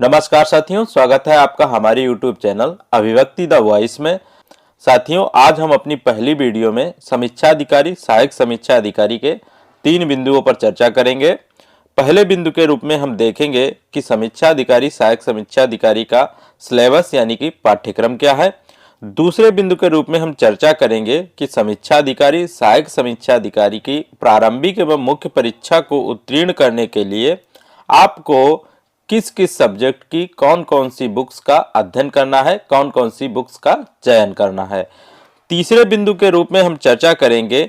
नमस्कार साथियों, स्वागत है आपका हमारे YouTube चैनल अभिव्यक्ति द वॉइस में। साथियों, आज हम अपनी पहली वीडियो में समीक्षा अधिकारी, सहायक समीक्षा अधिकारी के 3 बिंदुओं पर चर्चा करेंगे। पहले बिंदु के रूप में हम देखेंगे कि समीक्षा अधिकारी, सहायक समीक्षा अधिकारी का सिलेबस यानी कि पाठ्यक्रम क्या है। दूसरे बिंदु के रूप में हम चर्चा करेंगे कि समीक्षा अधिकारी, सहायक समीक्षा अधिकारी की प्रारंभिक एवं मुख्य परीक्षा को उत्तीर्ण करने के लिए आपको किस किस सब्जेक्ट की कौन कौन सी बुक्स का अध्ययन करना है, कौन कौन सी बुक्स का चयन करना है। तीसरे बिंदु के रूप में हम चर्चा करेंगे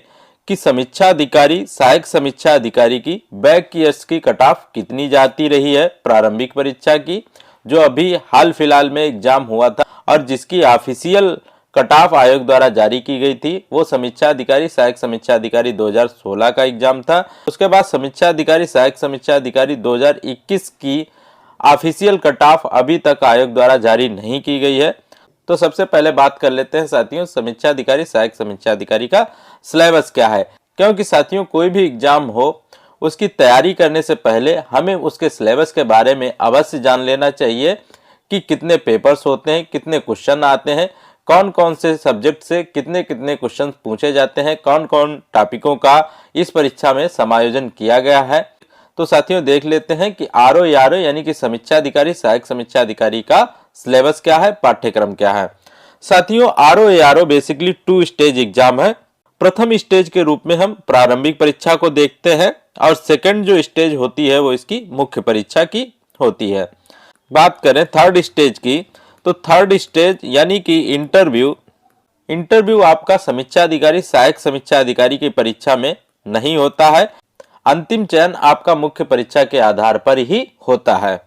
कि समीक्षा अधिकारी, सहायक समीक्षा अधिकारी की बैक ईयर्स की कट ऑफ कितनी जाती रही है प्रारंभिक परीक्षा की, जो अभी हाल फिलहाल में एग्जाम हुआ था और जिसकी ऑफिशियल कट ऑफ आयोग द्वारा जारी की गई थी। वो समीक्षा अधिकारी, सहायक समीक्षा अधिकारी 2016 का एग्जाम था। उसके बाद समीक्षा अधिकारी, सहायक समीक्षा अधिकारी 2021 की ऑफिशियल कट ऑफ अभी तक आयोग द्वारा जारी नहीं की गई है। तो सबसे पहले बात कर लेते हैं साथियों, समीक्षा अधिकारी, सहायक समीक्षा अधिकारी का सिलेबस क्या है। क्योंकि साथियों, कोई भी एग्जाम हो उसकी तैयारी करने से पहले हमें उसके सिलेबस के बारे में अवश्य जान लेना चाहिए कि कितने पेपर्स होते हैं, कितने क्वेश्चन आते हैं, कौन कौन से सब्जेक्ट से कितने कितने क्वेश्चन पूछे जाते हैं, कौन कौन टॉपिकों का इस परीक्षा में समायोजन किया गया है। तो साथियों, देख लेते हैं कि आरओ यानी कि समीक्षा अधिकारी, सहायक समीक्षा अधिकारी का सिलेबस क्या है, पाठ्यक्रम क्या है। साथियों, आरओ बेसिकली 2 स्टेज एग्जाम है। प्रथम स्टेज के रूप में हम प्रारंभिक परीक्षा को देखते हैं और सेकंड जो स्टेज होती है वो इसकी मुख्य परीक्षा की होती है। बात करें थर्ड स्टेज की, तो थर्ड स्टेज यानी कि इंटरव्यू आपका समीक्षा अधिकारी, सहायक समीक्षा अधिकारी की परीक्षा में नहीं होता है। अंतिम चयन आपका मुख्य परीक्षा के आधार पर ही होता है।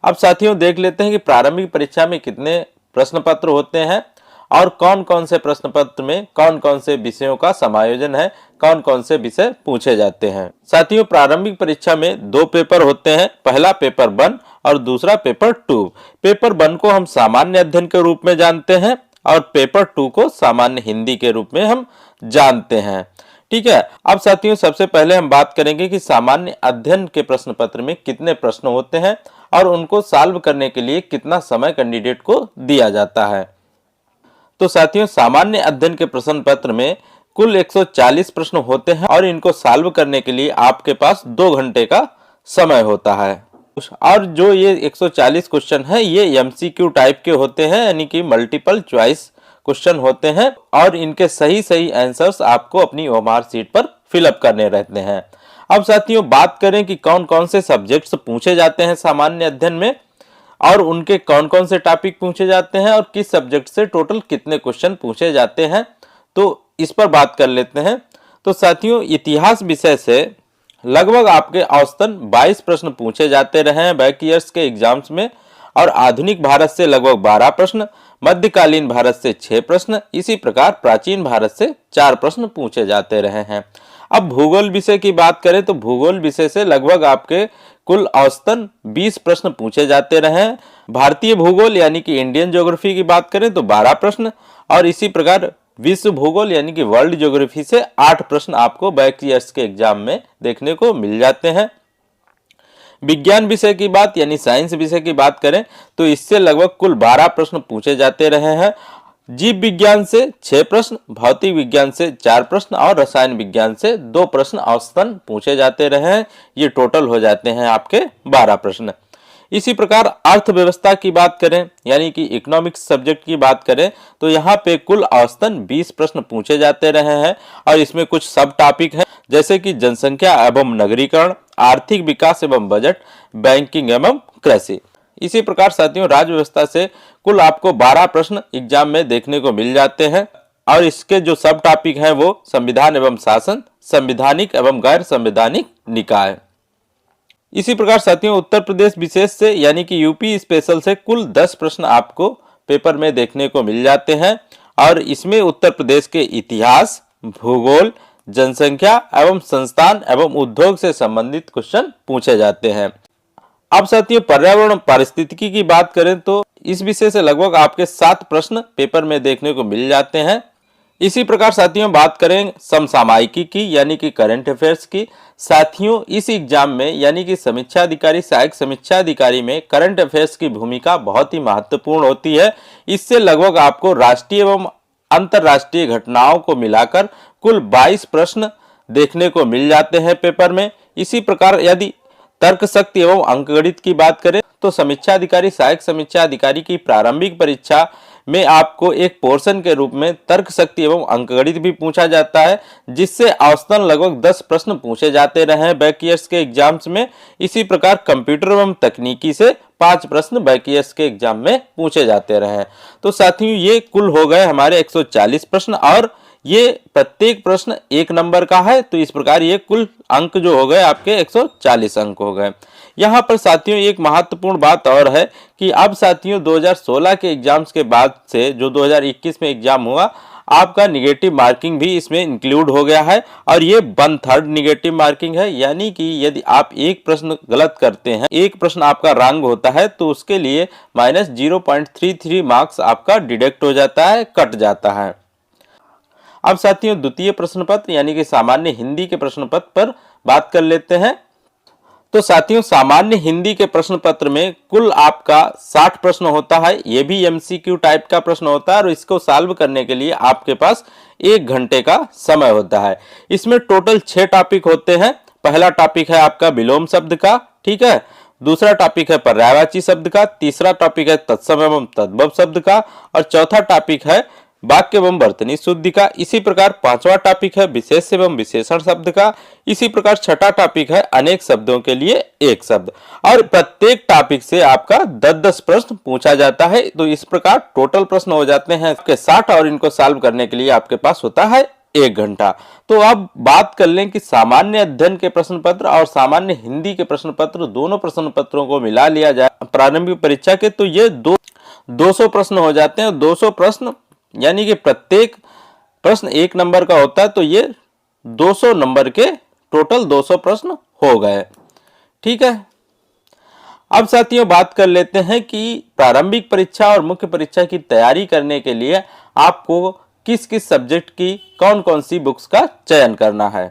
अब साथियों, देख लेते हैं कि प्रारंभिक परीक्षा में कितने प्रश्न पत्र होते हैं और कौन कौन से प्रश्न पत्र में कौन कौन से विषयों का समायोजन है, कौन कौन से विषय पूछे जाते हैं। साथियों, प्रारंभिक परीक्षा में 2 पेपर होते हैं, पहला पेपर 1 और दूसरा पेपर 2। पेपर 1 को हम सामान्य अध्ययन के रूप में जानते हैं और पेपर 2 को सामान्य हिंदी के रूप में हम जानते हैं। ठीक है। अब साथियों, सबसे पहले हम बात करेंगे कि सामान्य अध्ययन के प्रश्न पत्र में कितने प्रश्न होते हैं और उनको सॉल्व करने के लिए कितना समय कैंडिडेट को दिया जाता है। तो साथियों, सामान्य अध्ययन के प्रश्न पत्र में कुल 140 प्रश्न होते हैं और इनको सॉल्व करने के लिए आपके पास 2 घंटे का समय होता है। और जो ये 140 क्वेश्चन है ये एमसीक्यू टाइप के होते हैं, यानी कि मल्टीपल चॉइस क्वेश्चन होते हैं और इनके सही आंसर्स आपको अपनी ओएमआर शीट पर फिलअप करने रहते हैं। अब साथियों, बात करें कि कौन कौन से सब्जेक्ट्स पूछे जाते हैं सामान्य अध्ययन में और उनके कौन कौन से टॉपिक पूछे जाते हैं और किस सब्जेक्ट से टोटल कितने क्वेश्चन पूछे जाते हैं, तो इस पर बात कर लेते हैं। तो साथियों, इतिहास विषय से लगभग आपके औसतन 22 प्रश्न पूछे जाते रहे हैं बैक ईयर्स के एग्जाम्स में और आधुनिक भारत से लगभग 12 प्रश्न, मध्यकालीन भारत से 6 प्रश्न, इसी प्रकार प्राचीन भारत से 4 प्रश्न पूछे जाते रहे हैं। अब भूगोल विषय की बात करें तो भूगोल विषय से लगभग आपके कुल औसतन 20 प्रश्न पूछे जाते रहे हैं। भारतीय भूगोल यानी कि इंडियन ज्योग्राफी की बात करें तो 12 प्रश्न और इसी प्रकार विश्व भूगोल यानी कि वर्ल्ड ज्योग्राफी से 8 प्रश्न आपको बैक ईयर्स के एग्जाम में देखने को मिल जाते हैं। विज्ञान विषय की बात यानी साइंस विषय की बात करें तो इससे लगभग कुल 12 प्रश्न पूछे जाते रहे हैं। जीव विज्ञान से 6 प्रश्न, भौतिक विज्ञान से 4 प्रश्न और रसायन विज्ञान से 2 प्रश्न औसतन पूछे जाते रहे हैं। ये टोटल हो जाते हैं आपके 12 प्रश्न। इसी प्रकार अर्थव्यवस्था की बात करें यानी कि इकोनॉमिक्स सब्जेक्ट की बात करें तो यहाँ पे कुल औसतन 20 प्रश्न पूछे जाते रहे हैं और इसमें कुछ सब टॉपिक हैं जैसे कि जनसंख्या एवं नगरीकरण, आर्थिक विकास एवं बजट, बैंकिंग एवं कृषि। इसी प्रकार साथियों, राज्य व्यवस्था से कुल आपको 12 प्रश्न एग्जाम में देखने को मिल जाते हैं और इसके जो सब टॉपिक हैं वो संविधान एवं शासन, संवैधानिक एवं गैर संवैधानिक निकाय। इसी प्रकार साथियों, उत्तर प्रदेश विशेष से यानी कि यूपी स्पेशल से कुल 10 प्रश्न आपको पेपर में देखने को मिल जाते हैं और इसमें उत्तर प्रदेश के इतिहास, भूगोल, जनसंख्या एवं संस्थान एवं उद्योग से संबंधित क्वेश्चन पूछे जाते हैं। अब साथियों, पर्यावरण पारिस्थितिकी की बात करें तो इस विषय से लगभग आपके 7 प्रश्न पेपर में देखने को मिल जाते हैं। इसी प्रकार साथियों बात करें समसामयिकी की यानी कि करंट अफेयर्स की। साथियों इस एग्जाम में यानी कि समीक्षा अधिकारी, सहायक समीक्षा अधिकारी में करंट अफेयर्स की भूमिका बहुत ही महत्वपूर्ण होती है। इससे लगभग आपको राष्ट्रीय एवं अंतरराष्ट्रीय घटनाओं को मिलाकर कुल 22 प्रश्न देखने को मिल जाते हैं पेपर में। इसी प्रकार यदि तर्क शक्ति एवं अंकगणित की बात करें तो समीक्षा अधिकारी, सहायक समीक्षा अधिकारी की प्रारंभिक परीक्षा में आपको एक पोर्शन के रूप में तर्क शक्ति एवं अंकगणित भी पूछा जाता है, जिससे औसतन लगभग 10 प्रश्न पूछे जाते रहे हैं बैक ईयर्स के एग्जाम्स में। इसी प्रकार कंप्यूटर एवं तकनीकी से 5 प्रश्न बैक ईयर्स के एग्जाम में पूछे जाते रहे हैं। तो साथियों ये कुल हो गए हमारे 140 प्रश्न और ये प्रत्येक प्रश्न 1 नंबर का है। तो इस प्रकार ये कुल अंक जो हो गए आपके 140 अंक हो गए। यहाँ पर साथियों एक महत्वपूर्ण बात और है कि अब साथियों 2016 के एग्जाम्स के बाद से जो 2021 में एग्जाम हुआ, आपका निगेटिव मार्किंग भी इसमें इंक्लूड हो गया है और ये 1/3 निगेटिव मार्किंग है। यानी कि यदि आप एक प्रश्न गलत करते हैं, एक प्रश्न आपका रॉन्ग होता है, तो उसके लिए -0.33 मार्क्स आपका डिडक्ट हो जाता है, कट जाता है। अब साथियों द्वितीय प्रश्न पत्र यानी कि सामान्य हिंदी के प्रश्न पत्र पर बात कर लेते हैं। तो साथियों सामान्य हिंदी के प्रश्न पत्र में कुल आपका 60 प्रश्न होता है। ये भी एमसीक्यू टाइप का प्रश्न होता है और इसको सॉल्व करने के लिए आपके पास 1 घंटे का समय होता है। इसमें टोटल 6 टॉपिक होते हैं। पहला टॉपिक है आपका विलोम शब्द का, ठीक है। दूसरा टॉपिक है पर्यायवाची शब्द का। तीसरा टॉपिक है तत्सम एवं तद्भव शब्द का और चौथा टॉपिक है वाक्य एवं वर्तनी शुद्धि का। इसी प्रकार 5वां टॉपिक है विशेष एवं विशेषण शब्द का। इसी प्रकार 6ठा टॉपिक है अनेक शब्दों के लिए एक शब्द। और प्रत्येक टॉपिक से आपका 10-10 प्रश्न पूछा जाता है। तो इस प्रकार टोटल प्रश्न हो जाते हैं आपके 60 और इनको सॉल्व करने के लिए आपके पास होता है 1 घंटा। तो अब बात कर लें कि सामान्य अध्ययन के प्रश्न पत्र और सामान्य हिंदी के प्रश्न पत्र, दोनों प्रश्न पत्रों को मिला लिया जाए प्रारंभिक परीक्षा के, तो ये 200 प्रश्न हो जाते हैं। 200 प्रश्न यानी कि प्रत्येक प्रश्न 1 नंबर का होता है, तो ये 200 नंबर के टोटल 200 प्रश्न हो गए, ठीक है। अब साथियों बात कर लेते हैं कि प्रारंभिक परीक्षा और मुख्य परीक्षा की तैयारी करने के लिए आपको किस किस सब्जेक्ट की कौन कौन सी बुक्स का चयन करना है।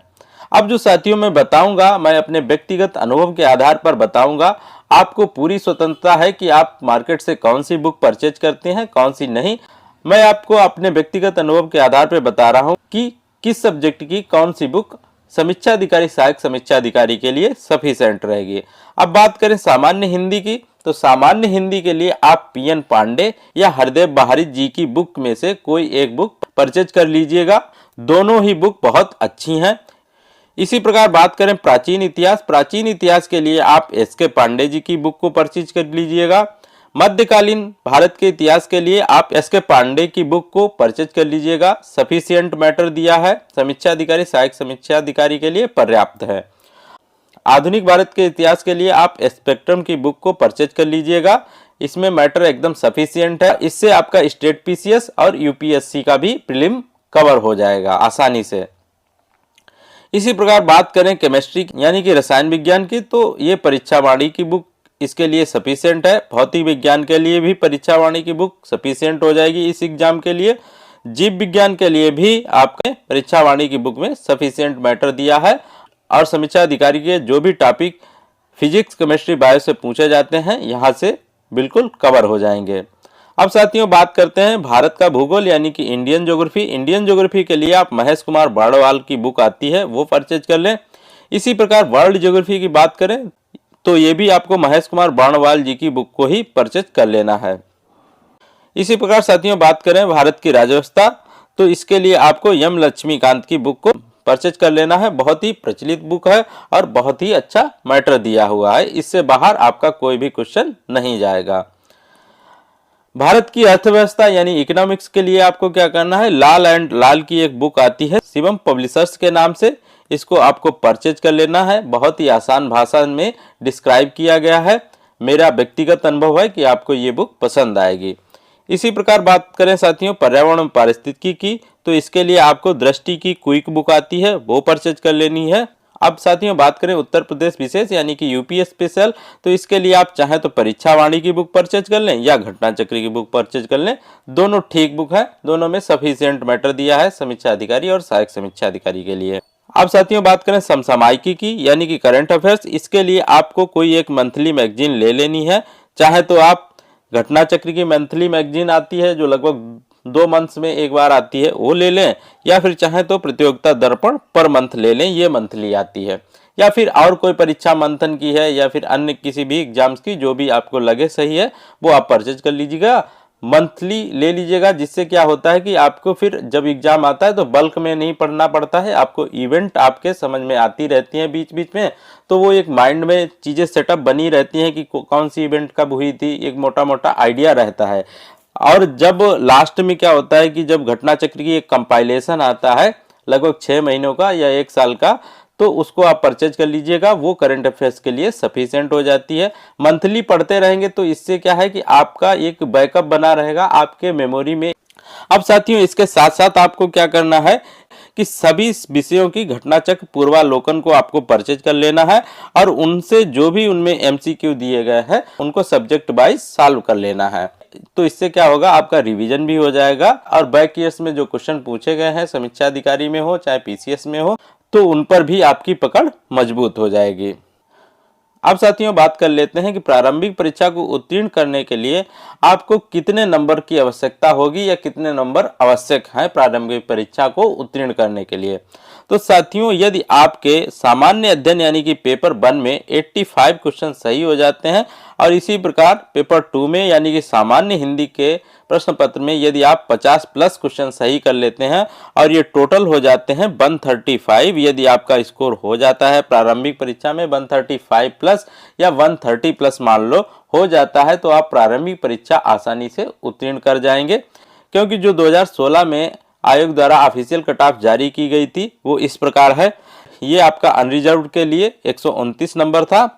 अब जो साथियों मैं बताऊंगा, मैं अपने व्यक्तिगत अनुभव के आधार पर बताऊंगा। आपको पूरी स्वतंत्रता है कि आप मार्केट से कौन सी बुक परचेज करते हैं, कौन सी नहीं। मैं आपको अपने व्यक्तिगत अनुभव के आधार पर बता रहा हूं कि किस सब्जेक्ट की कौन सी बुक समीक्षा अधिकारी, सहायक समीक्षा अधिकारी के लिए सफिशिएंट रहेगी। अब बात करें सामान्य हिंदी की, तो सामान्य हिंदी के लिए आप PN पांडे या हरदेव बाहरी जी की बुक में से कोई एक बुक परचेज कर लीजिएगा। दोनों ही बुक बहुत अच्छी हैं। इसी प्रकार बात करें प्राचीन इतिहास, प्राचीन इतिहास के लिए आप SK पांडे जी की बुक को परचेज कर लीजिएगा। मध्यकालीन भारत के इतिहास के लिए आप SK पांडे की बुक को परचेज कर लीजिएगा। सफिशिएंट मैटर दिया है, समीक्षा अधिकारी, सहायक समीक्षा अधिकारी के लिए पर्याप्त है। आधुनिक भारत के इतिहास के लिए आप स्पेक्ट्रम की बुक को परचेज कर लीजिएगा। इसमें मैटर एकदम सफिशिएंट है। इससे आपका स्टेट PCS और UPSC का भी प्रीलिम कवर हो जाएगा आसानी से। इसी प्रकार बात करें केमिस्ट्री यानी कि रसायन विज्ञान की, तो ये परीक्षावाणी की बुक इसके लिए सफिशिएंट है। भौतिक विज्ञान के लिए भी परीक्षावाणी की बुक सफिशिएंट हो जाएगी इस एग्जाम के लिए। जीव विज्ञान के लिए भी आपके परीक्षावाणी की बुक में सफिशिएंट मैटर दिया है और समीक्षा अधिकारी के जो भी टॉपिक फिजिक्स, केमिस्ट्री, बायो से पूछे जाते हैं यहाँ से बिल्कुल कवर हो जाएंगे। अब साथियों बात करते हैं भारत का भूगोल यानी कि इंडियन ज्योग्राफी। इंडियन ज्योग्राफी के लिए आप महेश कुमार बाड़वाल की बुक आती है, वो परचेज कर लें। इसी प्रकार वर्ल्ड ज्योग्राफी की बात करें तो ये भी आपको महेश कुमार बाणवाल जी की बुक को ही परचेज कर लेना है। इसी प्रकार साथियों बात करें भारत की राज्यव्यवस्था, तो इसके लिए आपको M लक्ष्मीकांत की बुक को परचेज कर लेना है। बहुत ही प्रचलित बुक है और बहुत ही अच्छा मैटर दिया हुआ है। इससे बाहर आपका कोई भी क्वेश्चन नहीं जाएगा। भारत की अर्थव्यवस्था यानी इकोनॉमिक्स के लिए आपको क्या करना है, लाल एंड लाल की एक बुक आती है शिवम पब्लिशर्स के नाम से, इसको आपको परचेज कर लेना है। बहुत ही आसान भाषा में डिस्क्राइब किया गया है। मेरा व्यक्तिगत अनुभव है कि आपको ये बुक पसंद आएगी। इसी प्रकार बात करें साथियों पर्यावरण और पारिस्थितिकी की, तो इसके लिए आपको दृष्टि की क्विक बुक आती है, वो परचेज कर लेनी है। अब साथियों बात करें उत्तर प्रदेश विशेष यानी कि यूपी स्पेशल, तो इसके लिए आप चाहें तो परीक्षा वाणी की बुक परचेज कर लें या घटना चक्र की बुक परचेज कर लें। दोनों ठीक बुक है, दोनों में सफिशिएंट मैटर दिया है समीक्षा अधिकारी और सहायक समीक्षा अधिकारी के लिए। अब साथियों बात करें समसामयिकी की यानी कि करंट अफेयर्स, इसके लिए आपको कोई एक मंथली मैगजीन ले लेनी है। चाहे तो आप घटना चक्र की मंथली मैगजीन आती है जो लगभग 2 मंथ्स में एक बार आती है, वो ले लें, या फिर चाहे तो प्रतियोगिता दर्पण पर मंथ ले लें, ये मंथली आती है, या फिर और कोई परीक्षा मंथन की है या फिर अन्य किसी भी एग्जाम्स की, जो भी आपको लगे सही है वो आप परचेज कर लीजिएगा, मंथली ले लीजिएगा। जिससे क्या होता है कि आपको फिर जब एग्जाम आता है तो बल्क में नहीं पढ़ना पड़ता है, आपको इवेंट आपके समझ में आती रहती हैं बीच बीच में, तो वो एक माइंड में चीज़ें सेटअप बनी रहती हैं कि कौन सी इवेंट कब हुई थी, एक मोटा मोटा आइडिया रहता है। और जब लास्ट में क्या होता है कि जब घटना चक्र की एक कंपाइलेशन आता है लगभग 6 महीनों का या 1 साल का, तो उसको आप परचेज कर लीजिएगा, वो करंट अफेयर्स के लिए सफिशिएंट हो जाती है। मंथली पढ़ते रहेंगे तो इससे क्या है कि आपका एक बैकअप बना रहेगा आपके मेमोरी में। अब साथियों इसके साथ साथ आपको क्या करना है कि सभी विषयों की घटना चक्र पूर्वालोकन को आपको परचेज कर लेना है और उनसे जो भी उनमें एमसीक्यू दिए गए हैं उनको सब्जेक्ट वाइज सॉल्व कर लेना है। तो इससे क्या होगा, आपका रिवीजन भी हो जाएगा और बैक ईयर्स में जो क्वेश्चन पूछे गए हैं समीक्षा अधिकारी में हो चाहे पीसीएस में हो, तो उन पर भी आपकी पकड़ मजबूत हो जाएगी। अब साथियों बात कर लेते हैं कि प्रारंभिक परीक्षा को उत्तीर्ण करने के लिए आपको कितने नंबर की आवश्यकता होगी या कितने नंबर आवश्यक हैं प्रारंभिक परीक्षा को उत्तीर्ण करने के लिए। तो साथियों यदि आपके सामान्य अध्ययन यानी कि पेपर 1 में 85 क्वेश्चन सही हो जाते हैं और इसी प्रकार पेपर 2 में यानी कि सामान्य हिंदी के प्रश्न पत्र में यदि आप 50 प्लस क्वेश्चन सही कर लेते हैं और ये टोटल हो जाते हैं 135, यदि आपका स्कोर हो जाता है प्रारंभिक परीक्षा में 135 प्लस या 130 प्लस मान लो हो जाता है, तो आप प्रारंभिक परीक्षा आसानी से उत्तीर्ण कर जाएंगे। क्योंकि जो 2016 में आयोग द्वारा ऑफिशियल कट ऑफ जारी की गई थी वो इस प्रकार है, ये आपका अनरिजर्व्ड के लिए 129 नंबर था,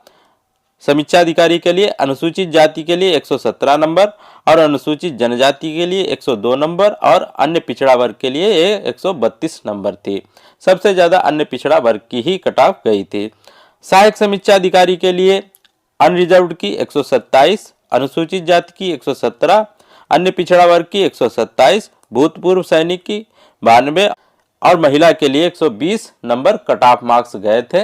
समीक्षा अधिकारी के लिए अनुसूचित जाति के लिए 117 नंबर और अनुसूचित जनजाति के लिए 102 नंबर और अन्य पिछड़ा वर्ग के लिए 132 नंबर थी। सबसे ज्यादा अन्य पिछड़ा वर्ग की ही कट ऑफ गई थी। सहायक समीक्षा अधिकारी के लिए अनरिजर्व्ड की 127, अनुसूचित जाति की 117, अन्य पिछड़ा वर्ग की 127, भूतपूर्व सैनिक की 92 और महिला के लिए 120 नंबर कट ऑफ मार्क्स गए थे।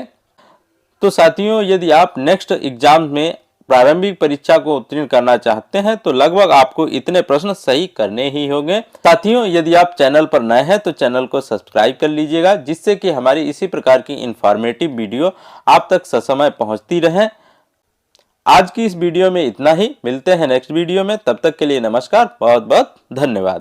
तो साथियों यदि आप नेक्स्ट एग्जाम में प्रारंभिक परीक्षा को उत्तीर्ण करना चाहते हैं तो लगभग आपको इतने प्रश्न सही करने ही होंगे। साथियों यदि आप चैनल पर नए हैं तो चैनल को सब्सक्राइब कर लीजिएगा, जिससे कि हमारी इसी प्रकार की इंफॉर्मेटिव वीडियो आप तक ससमय पहुंचती रहे। आज की इस वीडियो में इतना ही, मिलते हैं नेक्स्ट वीडियो में, तब तक के लिए नमस्कार, बहुत बहुत धन्यवाद।